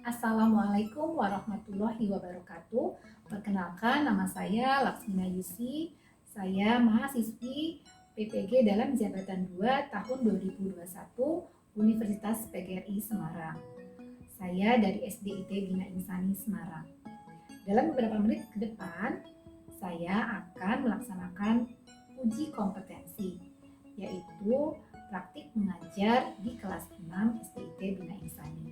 Assalamualaikum warahmatullahi wabarakatuh. Perkenalkan, nama saya Laksmina Yusi. Saya mahasiswi PPG dalam Jabatan 2 tahun 2021 Universitas PGRI Semarang. Saya dari SDIT Bina Insani Semarang. Dalam beberapa menit ke depan, saya akan melaksanakan uji kompetensi, yaitu praktik mengajar di kelas 6 SDIT Bina Insani.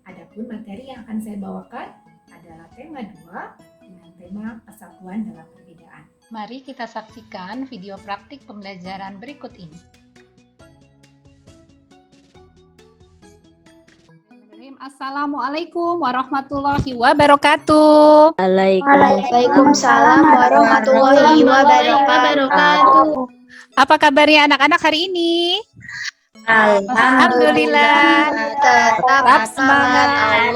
Adapun materi yang akan saya bawakan adalah tema 2 dengan tema persatuan dalam perbedaan. Mari kita saksikan video praktik pembelajaran berikut ini. Assalamualaikum warahmatullahi wabarakatuh. Waalaikumsalam warahmatullahi wabarakatuh. Apa kabarnya anak-anak hari ini? Alhamdulillah. Tetap semangat.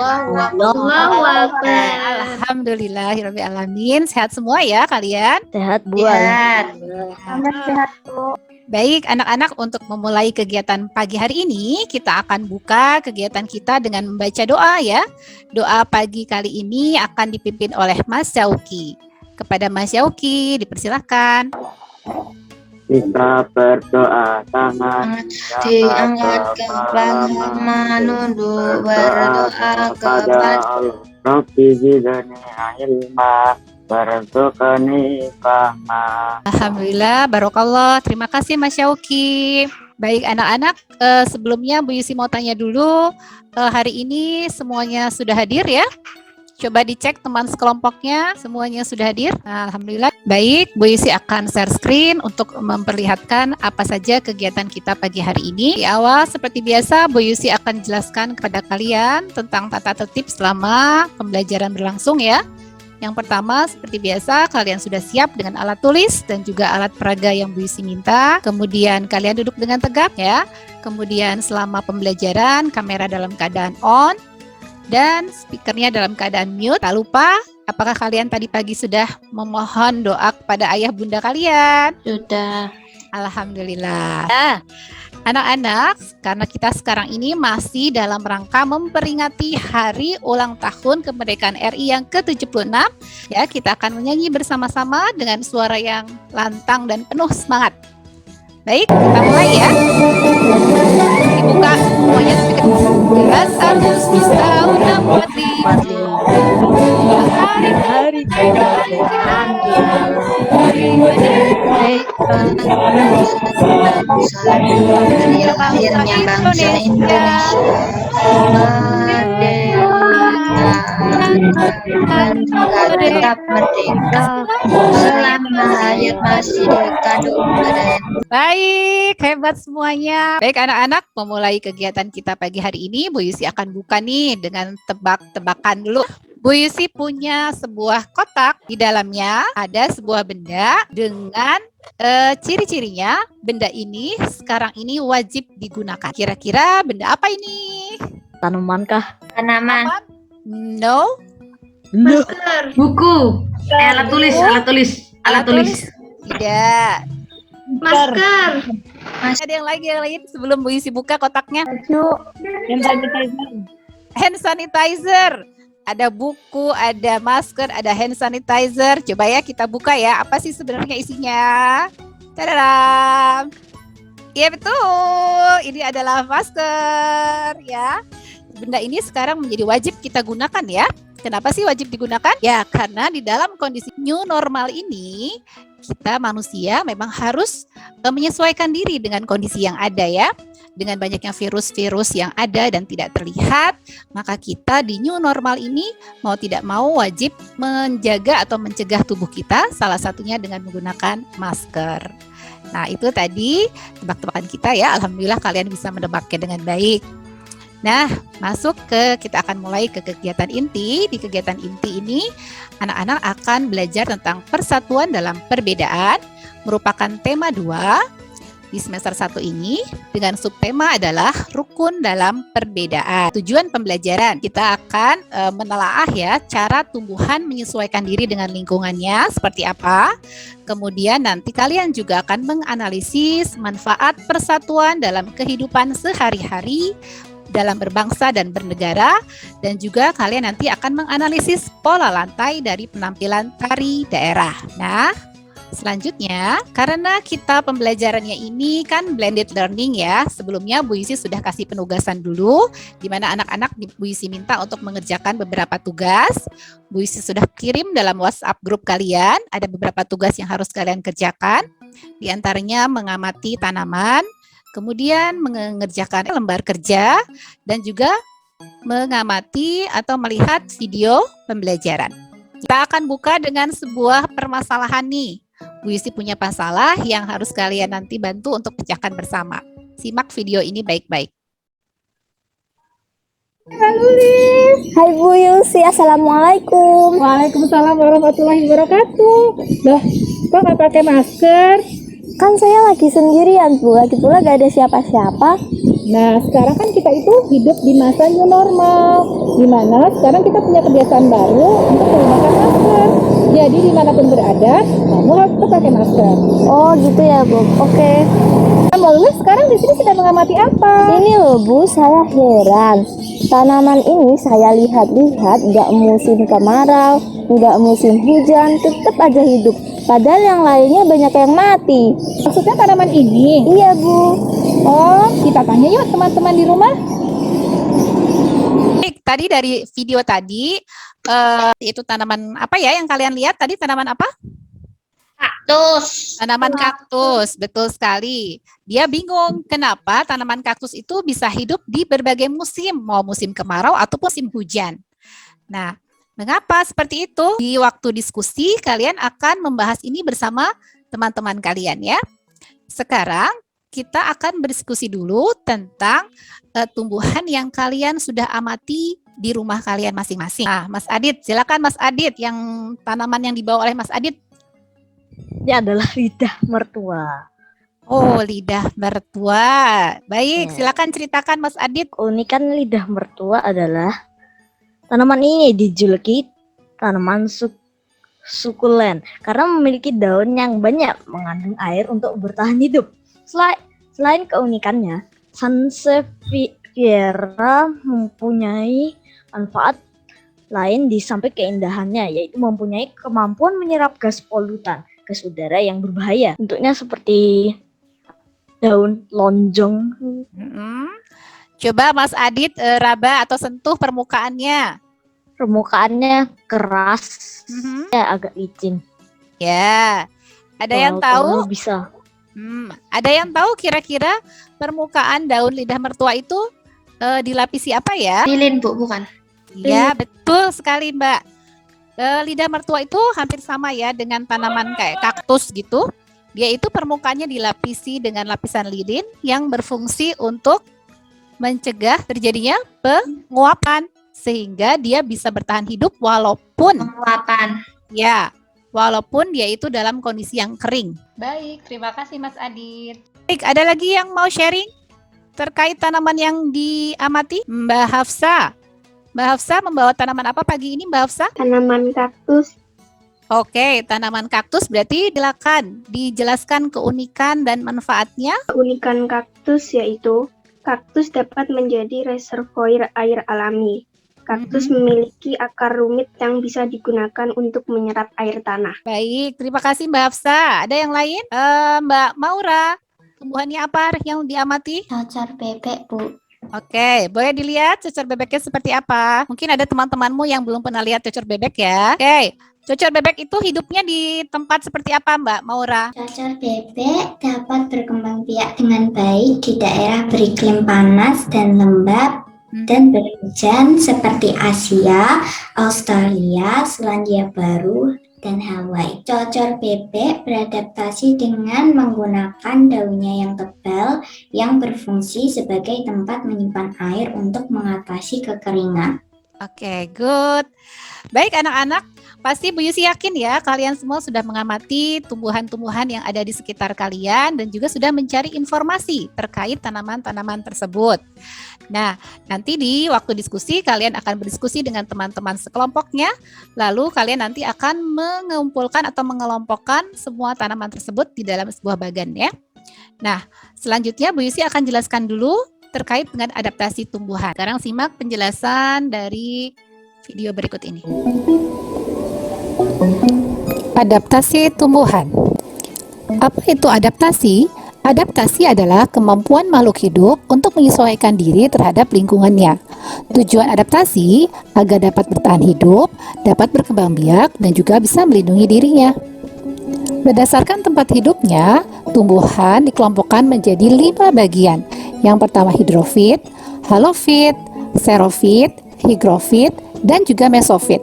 Allahu Akbar. Alhamdulillahirabbil alamin. Sehat semua ya kalian? Sehat, Bu. Sehat, Bu. Baik, anak-anak, untuk memulai kegiatan pagi hari ini, kita akan buka kegiatan kita dengan membaca doa ya. Doa pagi kali ini akan dipimpin oleh Mas Syauqi. Kepada Mas Syauqi, dipersilakan. Kita berdoa, tangan diangkat kepala, menunduk berdoa kepada Allah. Rabbi zidni ilma warzuqni fahma. Alhamdulillah, barokallah. Terima kasih Mas Syauqi. Baik anak-anak, sebelumnya Bu Yusi mau tanya dulu, hari ini semuanya sudah hadir ya? Coba dicek teman sekelompoknya, semuanya sudah hadir. Alhamdulillah. Baik, Bu Yusi akan share screen untuk memperlihatkan apa saja kegiatan kita pagi hari ini. Di awal, seperti biasa, Bu Yusi akan jelaskan kepada kalian tentang tata tertib selama pembelajaran berlangsung ya. Yang pertama, seperti biasa, kalian sudah siap dengan alat tulis dan juga alat peraga yang Bu Yusi minta. Kemudian kalian duduk dengan tegap ya. Kemudian selama pembelajaran, kamera dalam keadaan on dan speakernya dalam keadaan mute. Tak lupa, apakah kalian tadi pagi sudah memohon doa kepada ayah bunda kalian? Sudah. Alhamdulillah. Nah, anak-anak, karena kita sekarang ini masih dalam rangka memperingati hari ulang tahun kemerdekaan RI yang ke-76, ya, kita akan menyanyi bersama-sama dengan suara yang lantang dan penuh semangat. Baik, kita mulai ya. Dibuka semuanya speaker. 11 tahun 45 hari kemerdekaan lahirnya bangsa Indonesia tetap merdeka selama hayat masih dikandung badan. Baik, hebat semuanya. Baik anak-anak, memulai kegiatan kita pagi hari ini, Bu Yusi akan buka nih dengan tebak-tebakan dulu. Bu Yusi punya sebuah kotak, di dalamnya ada sebuah benda dengan ciri-cirinya. Benda ini sekarang ini wajib digunakan. Kira-kira benda apa ini? Tanaman kah? Tanaman. No. Masker. Buku. Alat tulis. Tidak. Masker. Ada yang lain sebelum Bu Yusi buka kotaknya? Hand sanitizer. Ada buku, ada masker, ada hand sanitizer. Coba ya kita buka ya. Apa sih sebenarnya isinya? Tadam. Iya betul. Ini adalah masker ya. Benda ini sekarang menjadi wajib kita gunakan ya. Kenapa sih wajib digunakan? Ya karena di dalam kondisi new normal ini, kita manusia memang harus menyesuaikan diri dengan kondisi yang ada ya. Dengan banyaknya virus-virus yang ada dan tidak terlihat, maka kita di new normal ini mau tidak mau wajib menjaga atau mencegah tubuh kita, salah satunya dengan menggunakan masker. Nah itu tadi tebak-tebakan kita ya, alhamdulillah kalian bisa menebaknya dengan baik. Nah kita akan mulai ke kegiatan inti. Di kegiatan inti ini anak-anak akan belajar tentang persatuan dalam perbedaan, merupakan tema 2 di semester 1 ini dengan subtema adalah rukun dalam perbedaan. Tujuan pembelajaran kita akan menelaah ya cara tumbuhan menyesuaikan diri dengan lingkungannya seperti apa. Kemudian nanti kalian juga akan menganalisis manfaat persatuan dalam kehidupan sehari-hari dalam berbangsa dan bernegara, dan juga kalian nanti akan menganalisis pola lantai dari penampilan tari daerah. Nah, selanjutnya, karena kita pembelajarannya ini kan blended learning ya, sebelumnya Bu Yusi sudah kasih penugasan dulu, di mana anak-anak Bu Yusi minta untuk mengerjakan beberapa tugas. Bu Yusi sudah kirim dalam WhatsApp grup kalian, ada beberapa tugas yang harus kalian kerjakan, di antaranya mengamati tanaman, kemudian mengerjakan lembar kerja, dan juga mengamati atau melihat video pembelajaran. Kita akan buka dengan sebuah permasalahan nih. Bu Yusi punya masalah yang harus kalian nanti bantu untuk pecahkan bersama. Simak video ini baik-baik. Hai Bu Yusi, Assalamualaikum. Waalaikumsalam warahmatullahi wabarakatuh. Loh, kok nggak pakai masker? Kan saya lagi sendirian Bu, lagi pula gak ada siapa-siapa. Nah, sekarang kan kita itu hidup di masa new normal, di mana sekarang kita punya kebiasaan baru untuk menggunakan masker. Jadi dimanapun berada, kamu harus tetap pakai masker. Oh gitu ya Bu, oke. Mbak Lulus sekarang di sini sedang mengamati apa? Ini loh Bu, saya heran. Tanaman ini saya lihat-lihat gak musim kemarau, gak musim hujan, tetap aja hidup. Padahal yang lainnya banyak yang mati. Maksudnya tanaman ini? Iya Bu. Oh, kita tanya yuk teman-teman di rumah. Baik, tadi dari video tadi, itu tanaman apa ya yang kalian lihat tadi, tanaman apa? Kaktus. Tanaman kaktus, betul sekali. Dia bingung kenapa tanaman kaktus itu bisa hidup di berbagai musim, mau musim kemarau ataupun musim hujan. Nah, mengapa seperti itu? Di waktu diskusi, kalian akan membahas ini bersama teman-teman kalian ya. Sekarang, kita akan berdiskusi dulu tentang tumbuhan yang kalian sudah amati di rumah kalian masing-masing. Nah, Mas Adit, silakan Mas Adit, yang tanaman yang dibawa oleh Mas Adit. Ini adalah lidah mertua. Oh, lidah mertua. Baik, Ya. silakan ceritakan Mas Adit. Keunikan lidah mertua adalah tanaman ini dijuluki tanaman sukulen karena memiliki daun yang banyak mengandung air untuk bertahan hidup. Selain keunikannya, Sansevieria mempunyai manfaat lain di samping keindahannya, yaitu mempunyai kemampuan menyerap gas polutan, gas udara yang berbahaya. Bentuknya seperti daun lonjong. Coba Mas Adit raba atau sentuh permukaannya. Permukaannya keras, ya agak licin. Ya, ada yang Kalau tahu? bisa. Ada yang tahu kira-kira permukaan daun lidah mertua itu dilapisi apa ya? Lilin Bu, bukan? Ya, betul sekali Mbak. Lidah mertua itu hampir sama ya dengan tanaman kayak kaktus gitu. Dia itu permukaannya dilapisi dengan lapisan lilin yang berfungsi untuk mencegah terjadinya penguapan sehingga dia bisa bertahan hidup walaupun dia itu dalam kondisi yang kering. Baik, terima kasih Mas Adit. Baik, ada lagi yang mau sharing terkait tanaman yang diamati? Mbak Hafsa. Mbak Hafsa membawa tanaman apa pagi ini Mbak Hafsa? Tanaman kaktus. Oke, tanaman kaktus berarti silakan dijelaskan keunikan dan manfaatnya. Keunikan kaktus yaitu kaktus dapat menjadi reservoir air alami. Kaktus memiliki akar rumit yang bisa digunakan untuk menyerap air tanah. Baik, terima kasih Mbak Hafsa. Ada yang lain? Mbak Maura, tumbuhannya apa yang diamati? Cocor bebek, Bu. Oke, boleh dilihat cocor bebeknya seperti apa? Mungkin ada teman-temanmu yang belum pernah lihat cocor bebek ya. Oke, cocor bebek itu hidupnya di tempat seperti apa Mbak Maura? Cocor bebek dapat berkembang biak dengan baik di daerah beriklim panas dan lembab dan berhujan seperti Asia, Australia, Selandia Baru, dan Hawaii. Cocor bebek beradaptasi dengan menggunakan daunnya yang tebal yang berfungsi sebagai tempat menyimpan air untuk mengatasi kekeringan. Oke, good. Baik anak-anak, pasti Bu Yusi yakin ya kalian semua sudah mengamati tumbuhan-tumbuhan yang ada di sekitar kalian dan juga sudah mencari informasi terkait tanaman-tanaman tersebut. Nah, nanti di waktu diskusi kalian akan berdiskusi dengan teman-teman sekelompoknya, lalu kalian nanti akan mengumpulkan atau mengelompokkan semua tanaman tersebut di dalam sebuah bagan ya. Nah, selanjutnya Bu Yusi akan jelaskan dulu terkait dengan adaptasi tumbuhan. Sekarang simak penjelasan dari video berikut ini. Adaptasi tumbuhan. Apa itu adaptasi? Adaptasi adalah kemampuan makhluk hidup untuk menyesuaikan diri terhadap lingkungannya. Tujuan adaptasi agar dapat bertahan hidup, dapat berkembang biak, dan juga bisa melindungi dirinya. Berdasarkan tempat hidupnya, tumbuhan dikelompokkan menjadi 5 bagian. Yang pertama hidrofit, halofit, xerofit, higrofit, dan juga mesofit.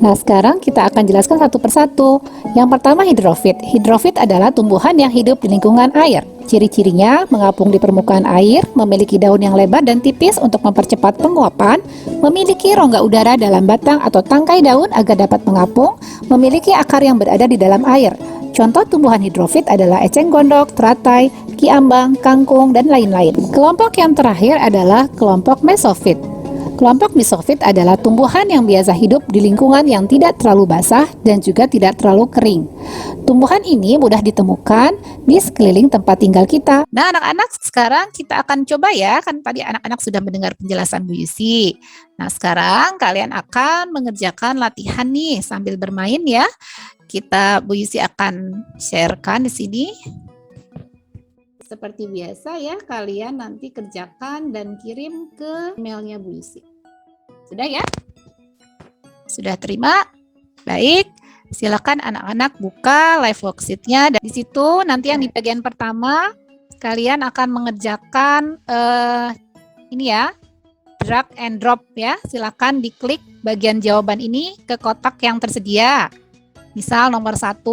Nah, sekarang kita akan jelaskan satu persatu. Yang pertama hidrofit. Hidrofit adalah tumbuhan yang hidup di lingkungan air. Ciri-cirinya mengapung di permukaan air, memiliki daun yang lebar dan tipis untuk mempercepat penguapan, memiliki rongga udara dalam batang atau tangkai daun agar dapat mengapung, memiliki akar yang berada di dalam air. Contoh tumbuhan hidrofit adalah eceng gondok, teratai, kiambang, kangkung, dan lain-lain. Kelompok yang terakhir adalah kelompok mesofit. Kelompok mesofit adalah tumbuhan yang biasa hidup di lingkungan yang tidak terlalu basah dan juga tidak terlalu kering. Tumbuhan ini mudah ditemukan di sekeliling tempat tinggal kita. Nah, anak-anak, sekarang kita akan coba ya, kan tadi anak-anak sudah mendengar penjelasan Bu Yusi. Nah, sekarang kalian akan mengerjakan latihan nih sambil bermain ya. Bu Yusi akan sharekan di sini. Seperti biasa ya, kalian nanti kerjakan dan kirim ke emailnya Bu Yusi. Sudah ya? Sudah terima? Baik, silakan anak-anak buka live worksheet-nya. Dan di situ nanti yang di bagian pertama, kalian akan mengerjakan ini ya, drag and drop ya. Silakan diklik bagian jawaban ini ke kotak yang tersedia. Misal nomor 1,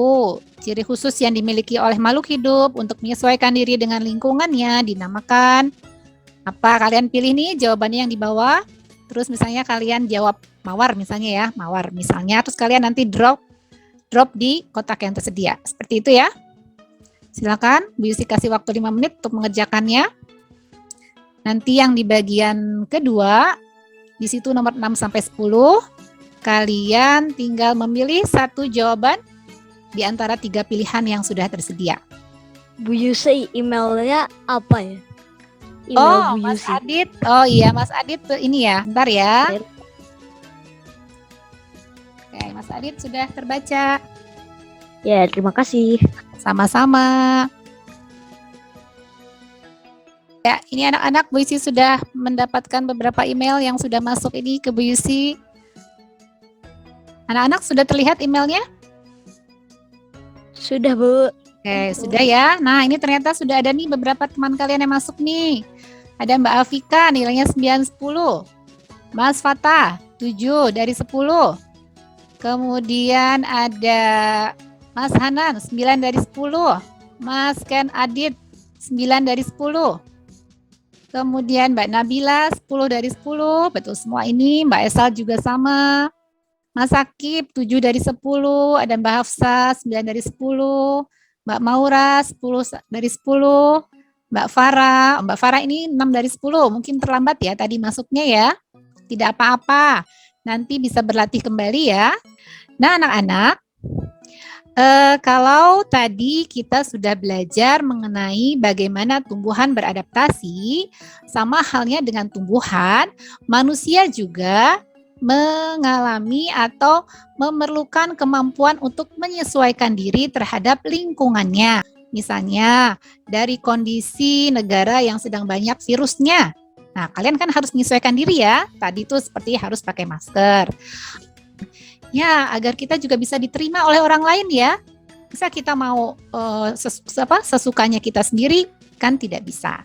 ciri khusus yang dimiliki oleh makhluk hidup untuk menyesuaikan diri dengan lingkungannya dinamakan apa? Kalian pilih nih jawabannya yang di bawah. Terus misalnya kalian jawab mawar misalnya ya, mawar misalnya. Terus kalian nanti drop di kotak yang tersedia. Seperti itu ya. Silakan, Bu Yusi kasih waktu 5 menit untuk mengerjakannya. Nanti yang di bagian kedua, di situ nomor 6 sampai 10, kalian tinggal memilih satu jawaban di antara 3 pilihan yang sudah tersedia. Bu Yusi, emailnya apa ya? Oh, Mas Adit. Oh iya, Mas Adit ini ya. Bentar ya. Oke, Mas Adit sudah terbaca. Ya, terima kasih. Sama-sama. Ya, ini anak-anak Bu Yusi sudah mendapatkan beberapa email yang sudah masuk ini ke Bu Yusi. Anak-anak sudah terlihat emailnya? Sudah, Bu. Oke, sudah ya. Nah, ini ternyata sudah ada nih beberapa teman kalian yang masuk nih. Ada Mbak Afika, nilainya 9-10. Mas Fatah, 7 dari 10. Kemudian ada Mas Hanan, 9 dari 10. Mas Ken Adit, 9 dari 10. Kemudian Mbak Nabila, 10 dari 10. Betul semua ini. Mbak Esal juga sama. Mas Akib, 7 dari 10. Ada Mbak Hafsa, 9 dari 10. Mbak Maura, 10 dari 10. Mbak Farah ini 6 dari 10. Mungkin terlambat ya tadi masuknya ya. Tidak apa-apa. Nanti bisa berlatih kembali ya. Nah, anak-anak, kalau tadi kita sudah belajar mengenai bagaimana tumbuhan beradaptasi, sama halnya dengan tumbuhan, manusia juga mengalami atau memerlukan kemampuan untuk menyesuaikan diri terhadap lingkungannya. Misalnya dari kondisi negara yang sedang banyak virusnya. Nah, kalian kan harus menyesuaikan diri ya. Tadi tuh seperti harus pakai masker. Ya, agar kita juga bisa diterima oleh orang lain ya. Bisa kita mau sesukanya kita sendiri kan tidak bisa.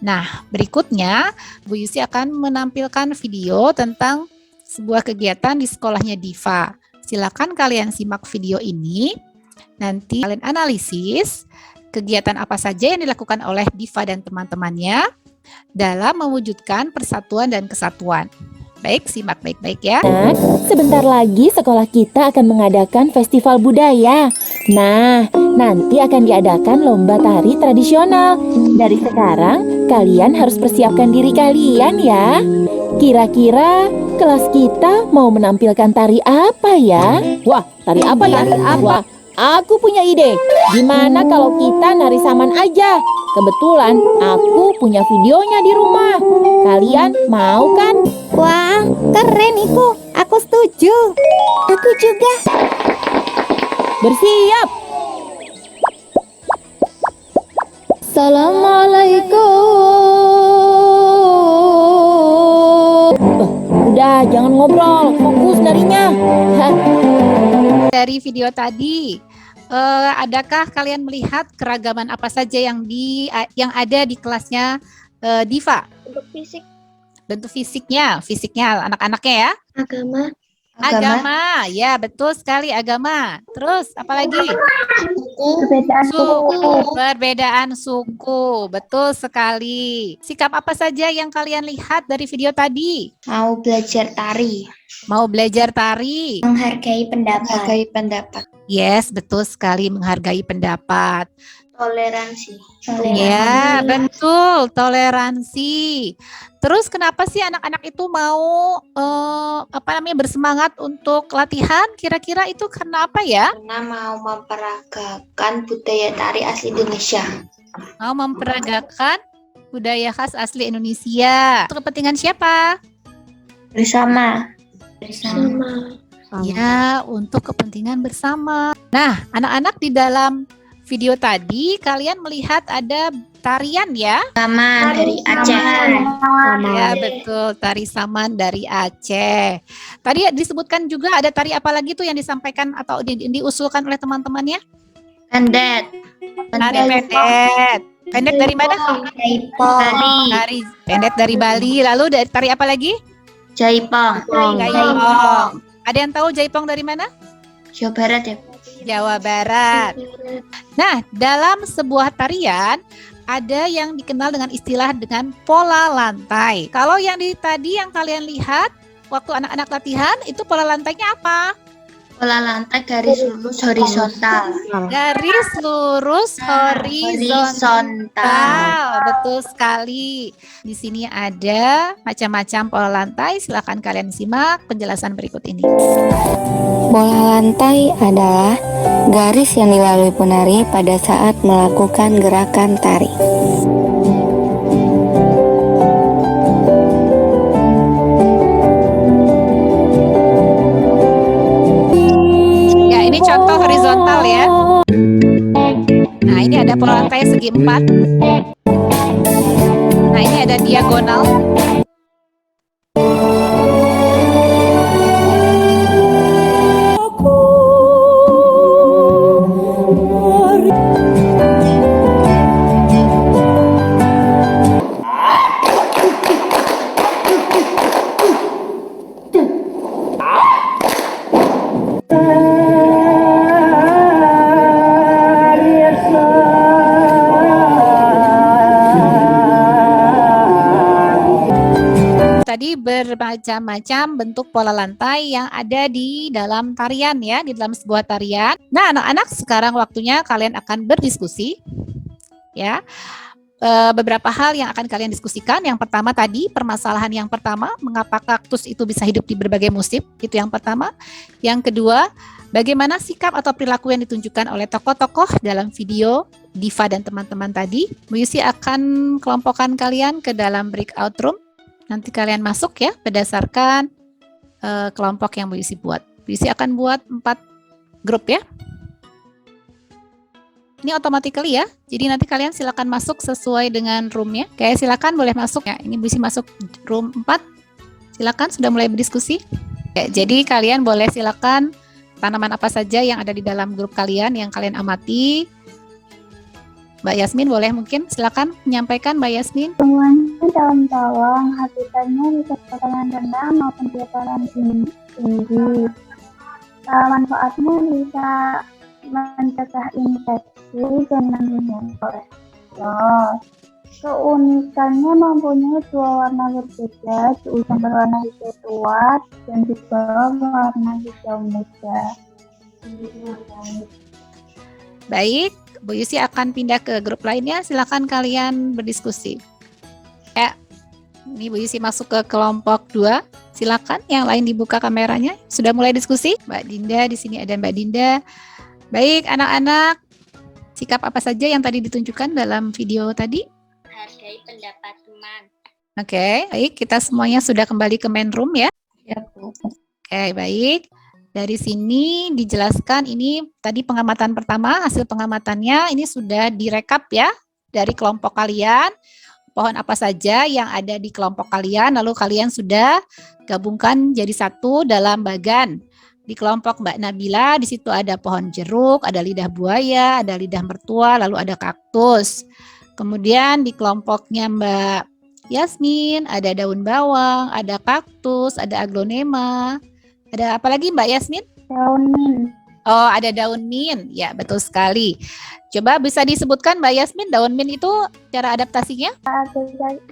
Nah, berikutnya Bu Yusi akan menampilkan video tentang sebuah kegiatan di sekolahnya Diva. Silakan kalian simak video ini. Nanti kalian analisis kegiatan apa saja yang dilakukan oleh Diva dan teman-temannya dalam mewujudkan persatuan dan kesatuan. Baik, simak baik-baik ya. Nah, sebentar lagi sekolah kita akan mengadakan festival budaya. Nah, nanti akan diadakan lomba tari tradisional. Dari sekarang, kalian harus persiapkan diri kalian ya. Kira-kira kelas kita mau menampilkan tari apa ya? Wah, tari apa ya? Wah, aku punya ide. Gimana kalau kita nari saman aja? Kebetulan aku punya videonya di rumah. Kalian mau kan? Wah, keren Iku. Aku setuju. Aku juga. Bersiap! Assalamualaikum. Udah, jangan ngobrol. Fokus darinya. Dari video tadi, adakah kalian melihat keragaman apa saja yang ada di kelasnya Diva? Untuk fisik, Bentuk fisiknya anak-anaknya ya. Agama, ya betul sekali agama. Terus apalagi? perbedaan Perbedaan suku, betul sekali. Sikap apa saja yang kalian lihat dari video tadi? Mau belajar tari, Mau belajar tari? menghargai pendapat, Yes, betul sekali menghargai pendapat. toleransi. Ya, betul, toleransi. Terus kenapa sih anak-anak itu mau bersemangat untuk latihan? Kira-kira itu karena apa ya? Karena mau memperagakan budaya tari asli Indonesia. Mau memperagakan budaya khas asli Indonesia. Untuk kepentingan siapa? Bersama. Ya, untuk kepentingan bersama. Nah, anak-anak di dalam video tadi kalian melihat ada tarian ya? Saman dari Aceh. Ya, betul, tari saman dari Aceh. Tadi disebutkan juga ada tari apa lagi tuh yang disampaikan atau diusulkan oleh teman-temannya? Pendet. Tari pendet. Pendet dari mana? Bali. Tari pendet dari Bali. Lalu dari tari apa lagi? Jaipong. Jaipong. Ada yang tahu Jaipong dari mana? Jawa Barat ya. Jawa Barat. Nah, dalam sebuah tarian ada yang dikenal dengan istilah dengan pola lantai. Kalau yang tadi yang kalian lihat waktu anak-anak latihan itu pola lantainya apa? Pola lantai garis lurus horizontal. Garis lurus horizontal. Betul sekali. Di sini ada macam-macam pola lantai. Silakan kalian simak penjelasan berikut ini. Pola lantai adalah garis yang dilalui penari pada saat melakukan gerakan tari. Ya, ini contoh horizontal ya. Nah, ini ada pola lantai segi 4. Nah, ini ada diagonal. Tadi bermacam-macam bentuk pola lantai yang ada di dalam tarian ya, di dalam sebuah tarian. Nah, anak-anak sekarang waktunya kalian akan berdiskusi ya. Beberapa hal yang akan kalian diskusikan. Yang pertama tadi, permasalahan yang pertama, mengapa kaktus itu bisa hidup di berbagai musim? Itu yang pertama. Yang kedua, bagaimana sikap atau perilaku yang ditunjukkan oleh tokoh-tokoh dalam video Diva dan teman-teman tadi. Bu Yusi akan kelompokkan kalian ke dalam breakout room. Nanti kalian masuk ya berdasarkan kelompok yang Bu Yusi buat. Bu Yusi akan buat 4 grup ya. Ini automatically ya. Jadi nanti kalian silakan masuk sesuai dengan roomnya. Kayak silakan boleh masuk ya. Ini Bu Yusi masuk room 4. Silakan sudah mulai berdiskusi. Ya, jadi kalian boleh silakan tanaman apa saja yang ada di dalam grup kalian yang kalian amati. Mbak Yasmin boleh mungkin silakan menyampaikan Mbak Yasmin. daun bawang, habitatnya bisa dataran rendah maupun dataran tinggi. Manfaatnya bisa mencegah infeksi dan menghindari kolesterol. Keunikannya mempunyai 2 warna berbeda, di ujung berwarna hijau tua dan di bawah warna hijau muda. Baik, Bu Yusi akan pindah ke grup lainnya. Silakan kalian berdiskusi. Ya, ini Bu Yusi masuk ke kelompok 2. Silakan yang lain dibuka kameranya. Sudah mulai diskusi? Mbak Dinda, di sini ada Mbak Dinda. Baik, anak-anak. Sikap apa saja yang tadi ditunjukkan dalam video tadi? Hargai pendapat teman. Oke, baik. Kita semuanya sudah kembali ke main room ya. Ya, Bu. Oke, baik. Dari sini dijelaskan ini tadi pengamatan pertama, hasil pengamatannya ini sudah direkap ya dari kelompok kalian. Pohon apa saja yang ada di kelompok kalian, lalu kalian sudah gabungkan jadi satu dalam bagan. Di kelompok Mbak Nabila, di situ ada pohon jeruk, ada lidah buaya, ada lidah mertua, lalu ada kaktus. Kemudian di kelompoknya Mbak Yasmin, ada daun bawang, ada kaktus, ada aglonema. Ada apa lagi Mbak Yasmin? Daun mint. Oh, ada daun mint. Ya, betul sekali. Coba bisa disebutkan Mbak Yasmin, daun mint itu cara adaptasinya?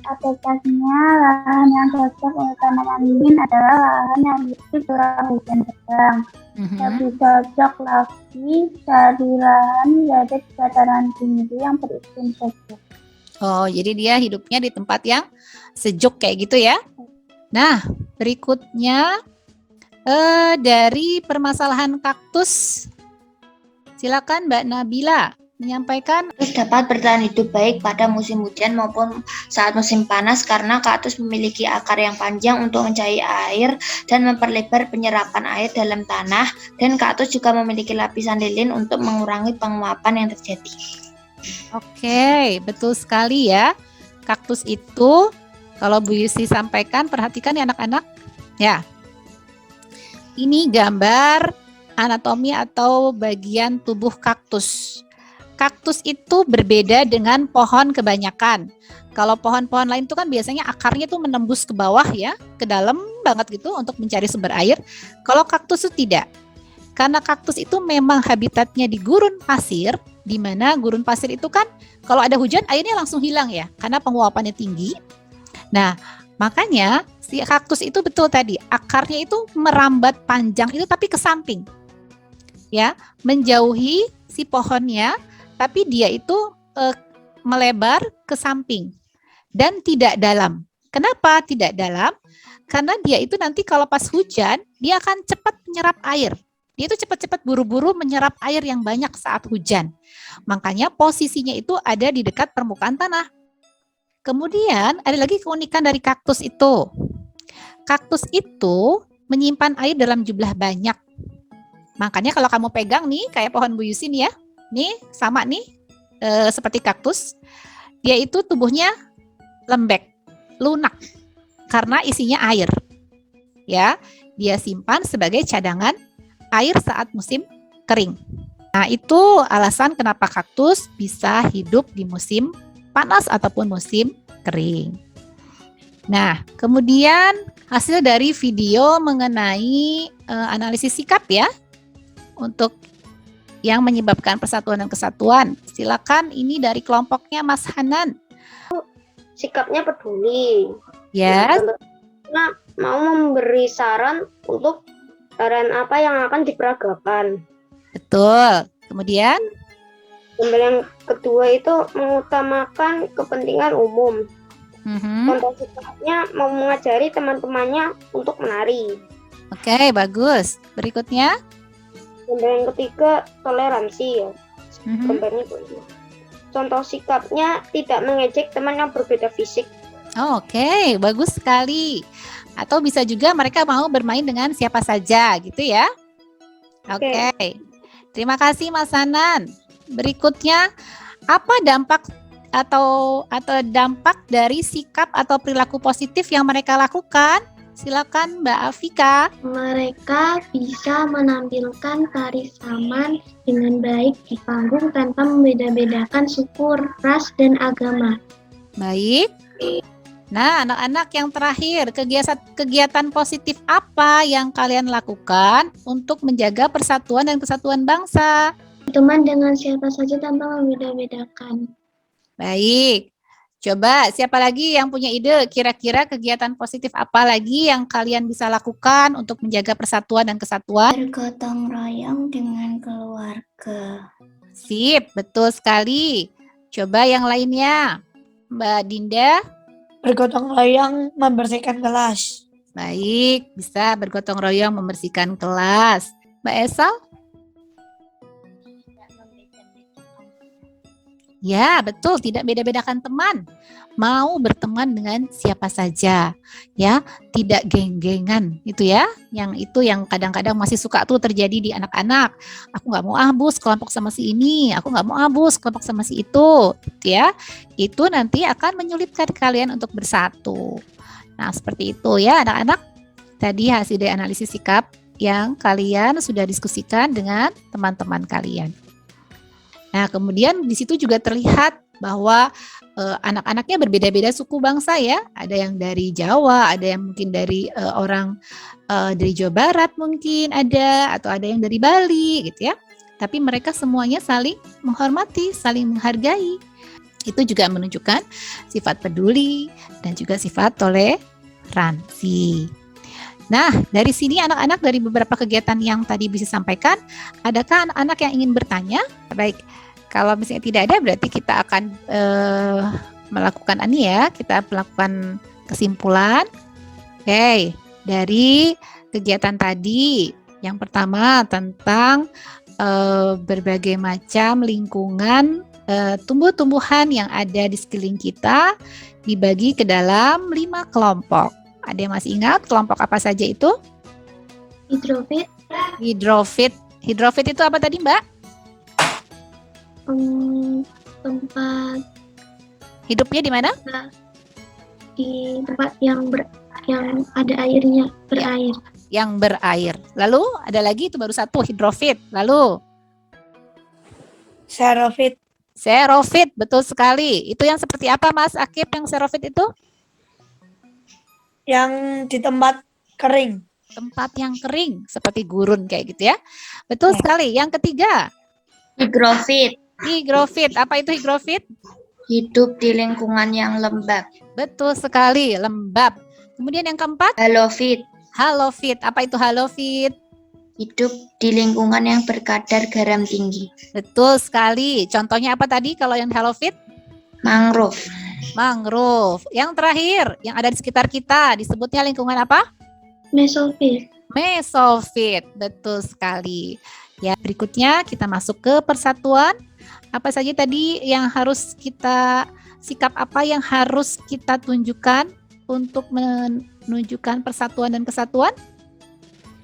Aplikasinya lahan yang cocok untuk tanaman mint adalah lahan yang butuh curah hujan sedang. Lebih cocok lagi cari lahan berada di dataran tinggi yang beriklim sejuk. Oh, jadi dia hidupnya di tempat yang sejuk kayak gitu ya. Nah, berikutnya dari permasalahan kaktus. Silakan Mbak Nabila menyampaikan. Kaktus dapat bertahan hidup baik pada musim hujan maupun saat musim panas karena kaktus memiliki akar yang panjang untuk mencari air dan memperlebar penyerapan air dalam tanah, dan kaktus juga memiliki lapisan lilin untuk mengurangi penguapan yang terjadi. Oke, betul sekali ya. Kaktus itu kalau Bu Yusi sampaikan, perhatikan ya anak-anak. Ya. Ini gambar anatomi atau bagian tubuh kaktus. Kaktus itu berbeda dengan pohon kebanyakan. Kalau pohon-pohon lain itu kan biasanya akarnya tuh menembus ke bawah ya, ke dalam banget gitu untuk mencari sumber air. Kalau kaktus itu tidak. Karena kaktus itu memang habitatnya di gurun pasir, di mana gurun pasir itu kan kalau ada hujan airnya langsung hilang ya, karena penguapannya tinggi. Nah, makanya si kaktus itu betul tadi, akarnya itu merambat panjang itu tapi ke samping. Ya, menjauhi si pohonnya, tapi dia itu melebar ke samping dan tidak dalam. Kenapa tidak dalam? Karena dia itu nanti kalau pas hujan, dia akan cepat menyerap air. Dia itu cepat-cepat buru-buru menyerap air yang banyak saat hujan. Makanya posisinya itu ada di dekat permukaan tanah. Kemudian ada lagi keunikan dari kaktus itu. Kaktus itu menyimpan air dalam jumlah banyak. Makanya kalau kamu pegang nih, kayak pohon Bu Yusi nih ya. Nih, sama nih, seperti kaktus. Dia itu tubuhnya lembek, lunak, karena isinya air. Ya, dia simpan sebagai cadangan air saat musim kering. Nah, itu alasan kenapa kaktus bisa hidup di musim panas ataupun musim kering. Nah, kemudian hasil dari video mengenai analisis sikap ya, untuk yang menyebabkan persatuan dan kesatuan. Silakan ini dari kelompoknya Mas Hanan. Sikapnya peduli. Ya. Nah, mau memberi saran untuk saran apa yang akan diperagakan. Betul. Kemudian? Yang kedua itu mengutamakan kepentingan umum. Contoh sikapnya mau mengajari teman-temannya untuk menari. Oke, bagus. Berikutnya? Yang ketiga toleransi ya. Contoh sikapnya tidak mengejek teman yang berbeda fisik. Oke, bagus sekali. Atau bisa juga mereka mau bermain dengan siapa saja gitu ya. Oke. Terima kasih Mas Hanan. Berikutnya, apa dampak atau dampak dari sikap atau perilaku positif yang mereka lakukan? Silakan Mbak Afika. Mereka bisa menampilkan tari saman dengan baik di panggung tanpa membeda-bedakan suku, ras, dan agama. Baik. Nah, anak-anak yang terakhir, kegiatan positif apa yang kalian lakukan untuk menjaga persatuan dan kesatuan bangsa? Teman dengan siapa saja tanpa membeda-bedakan. Baik. Coba siapa lagi yang punya ide kira-kira kegiatan positif apa lagi yang kalian bisa lakukan untuk menjaga persatuan dan kesatuan? Bergotong royong dengan keluarga. Sip, betul sekali. Coba yang lainnya. Mbak Dinda? Bergotong royong membersihkan kelas. Baik, bisa bergotong royong membersihkan kelas. Mbak Esal? Ya, betul, tidak beda-bedakan teman. Mau berteman dengan siapa saja, ya, tidak geng-gengan, itu ya. Yang itu yang kadang-kadang masih suka tuh terjadi di anak-anak. Aku nggak mau bus kelompok sama si ini, aku nggak mau bus kelompok sama si itu, gitu ya. Itu nanti akan menyulitkan kalian untuk bersatu. Nah, seperti itu ya anak-anak. Tadi hasil dari analisis sikap yang kalian sudah diskusikan dengan teman-teman kalian. Nah, kemudian di situ juga terlihat bahwa anak-anaknya berbeda-beda suku bangsa ya. Ada yang dari Jawa, ada yang mungkin dari orang dari Jawa Barat mungkin ada, atau ada yang dari Bali gitu ya. Tapi mereka semuanya saling menghormati, saling menghargai. Itu juga menunjukkan sifat peduli dan juga sifat toleransi. Nah, dari sini anak-anak dari beberapa kegiatan yang tadi bisa sampaikan, adakah anak-anak yang ingin bertanya? Baik, kalau misalnya tidak ada berarti kita akan melakukan ini ya, kita melakukan kesimpulan. Oke, dari kegiatan tadi, yang pertama tentang berbagai macam lingkungan tumbuh-tumbuhan yang ada di sekeliling kita dibagi ke dalam 5 kelompok. Ada yang masih ingat kelompok apa saja itu? Hidrofit. Hidrofit itu apa tadi, Mbak? Tempat hidupnya di mana? Di tempat yang ada airnya, berair. Yang berair. Lalu ada lagi itu baru satu, hidrofit. Lalu Xerofit, betul sekali. Itu yang seperti apa, Mas Akib, yang xerofit itu? Yang di tempat kering. Tempat yang kering, seperti gurun kayak gitu ya. Betul sekali. Yang ketiga? Higrofit. Apa itu higrofit? Hidup di lingkungan yang lembab. Betul sekali, lembab. Kemudian yang keempat? Halofit. Apa itu halofit? Hidup di lingkungan yang berkadar garam tinggi. Betul sekali. Contohnya apa tadi kalau yang halofit? Mangrove. Yang terakhir, yang ada di sekitar kita, disebutnya lingkungan apa? Mesofit. Betul sekali. Ya, berikutnya kita masuk ke persatuan. Apa saja tadi yang harus kita, sikap apa yang harus kita tunjukkan untuk menunjukkan persatuan dan kesatuan?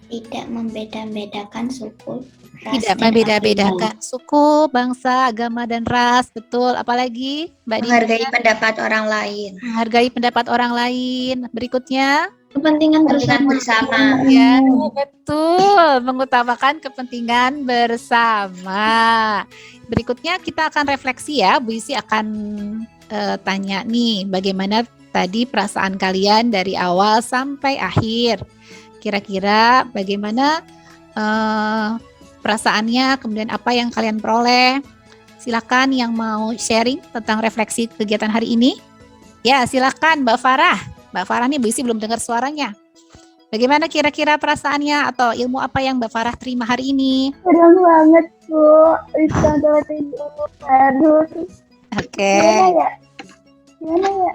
Tidak membeda-bedakan suku, ras, Tidak dan membeda-bedakan suku, bangsa, agama, dan ras. Betul. Apalagi, Mbak Dina? Menghargai pendapat orang lain. Menghargai pendapat orang lain. Berikutnya, kepentingan bersama. Ya, betul. Mengutamakan kepentingan bersama. Berikutnya kita akan refleksi ya. Bu Isi akan tanya nih, bagaimana tadi perasaan kalian dari awal sampai akhir. Kira-kira bagaimana perasaannya, kemudian apa yang kalian peroleh. Silakan yang mau sharing tentang refleksi kegiatan hari ini. Ya, silakan Mbak Farah. Mbak Farah nih, Bu Isi belum dengar suaranya. Bagaimana kira-kira perasaannya atau ilmu apa yang Mbak Farah terima hari ini? Senang banget, Bu. Bisa dapat ilmu baru. Oke. Gimana ya?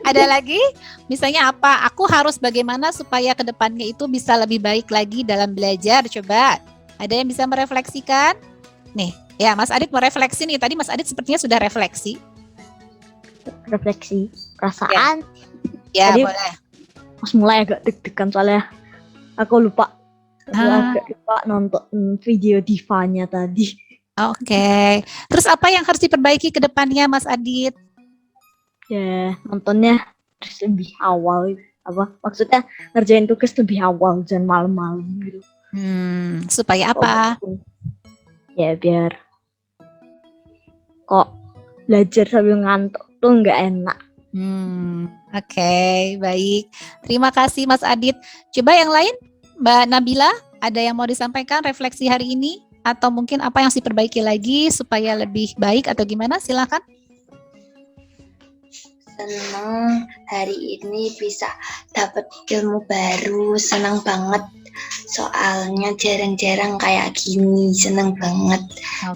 Ada lagi? Misalnya apa? Aku harus bagaimana supaya kedepannya itu bisa lebih baik lagi dalam belajar? Coba. Ada yang bisa merefleksikan? Nih, ya Mas Adit mau refleksi nih. Tadi Mas Adit sepertinya sudah refleksi. Refleksi perasaan. Ya, tadi boleh. Pas mulai agak deg-degan soalnya aku lupa. Agak lupa nonton video Divanya tadi. Oke. Terus apa yang harus diperbaiki ke depannya, Mas Adit? Ya, nontonnya terus lebih awal. Apa? Maksudnya ngerjain tugas lebih awal, jangan malam-malam gitu. Supaya apa? Ya biar kok belajar sambil ngantuk tuh nggak enak. Oke, baik. Terima kasih Mas Adit. Coba yang lain, Mbak Nabila, ada yang mau disampaikan refleksi hari ini? Atau mungkin apa yang harus diperbaiki lagi supaya lebih baik atau gimana? Silakan. Senang hari ini bisa dapat ilmu baru, senang banget. Soalnya jarang-jarang kayak gini, senang banget.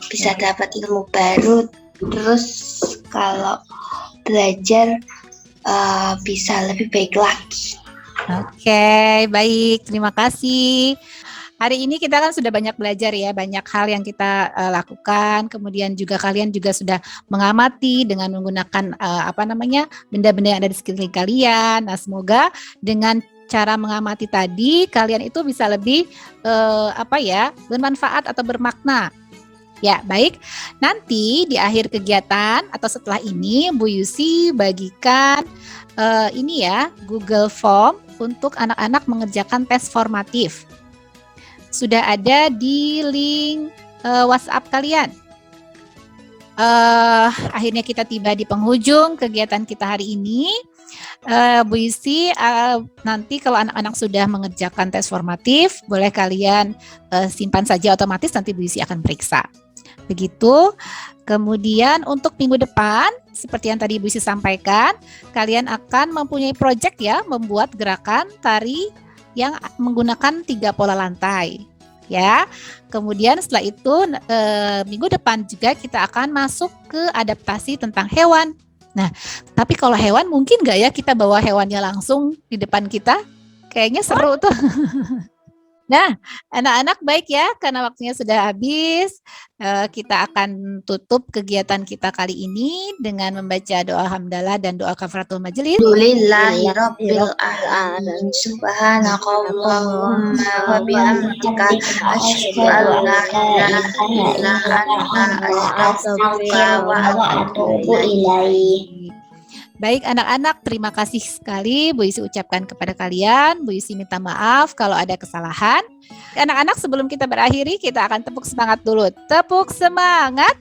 Bisa dapat ilmu baru. Terus kalau belajar bisa lebih baik lagi. Oke, baik. Terima kasih. hari ini kita kan sudah banyak belajar ya, banyak hal yang kita lakukan. Kemudian juga kalian juga sudah mengamati dengan menggunakan benda-benda yang ada di sekeliling kalian. Nah, semoga dengan cara mengamati tadi kalian itu bisa lebih bermanfaat atau bermakna. Ya, baik. Nanti di akhir kegiatan atau setelah ini Bu Yusi bagikan Google Form untuk anak-anak mengerjakan tes formatif. Sudah ada di link WhatsApp kalian. Akhirnya kita tiba di penghujung kegiatan kita hari ini. Bu Yusi, nanti kalau anak-anak sudah mengerjakan tes formatif, boleh kalian simpan saja otomatis, nanti Bu Yusi akan periksa. Begitu. Kemudian untuk minggu depan, seperti yang tadi Bu Yusi sampaikan, kalian akan mempunyai proyek ya, membuat gerakan tari yang menggunakan 3 pola lantai. Ya, kemudian setelah itu minggu depan juga kita akan masuk ke adaptasi tentang hewan. Nah, tapi kalau hewan mungkin nggak ya kita bawa hewannya langsung di depan kita? Kayaknya seru tuh. Nah, anak-anak baik ya, karena waktunya sudah habis. Kita akan tutup kegiatan kita kali ini dengan membaca doa hamdalah dan doa kafaratul majelis. Alhamdulillahirabbil alamin. Subhanakallahumma wa bihamdika asyhadu an la ilaha illa anta astaghfiruka wa atubu ilaik. Baik anak-anak, terima kasih sekali Bu Yusi ucapkan kepada kalian. Bu Yusi minta maaf kalau ada kesalahan. Anak-anak, sebelum kita berakhiri, kita akan tepuk semangat dulu. Tepuk semangat.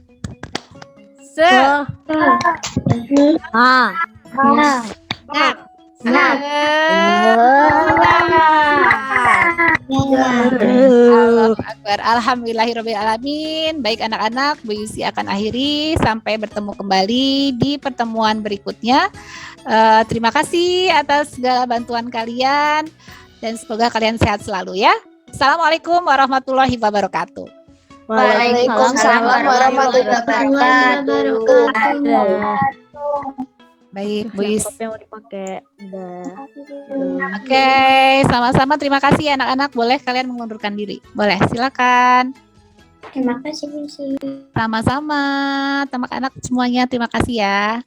Allahu Akbar. Alhamdulillahirabbil alamin. Baik anak-anak, Bu Yusi akan akhiri sampai bertemu kembali di pertemuan berikutnya. Terima kasih atas segala bantuan kalian dan semoga kalian sehat selalu ya. Assalamualaikum warahmatullahi wabarakatuh. Waalaikumsalam warahmatullahi wabarakatuh. Baik, Bu Yusi. Yang mau dipakai. Oke, sama-sama. Terima kasih anak-anak. Boleh kalian mengundurkan diri. Boleh, silakan. Terima kasih, Bu Yusi. Sama-sama. Anak-anak semuanya terima kasih ya.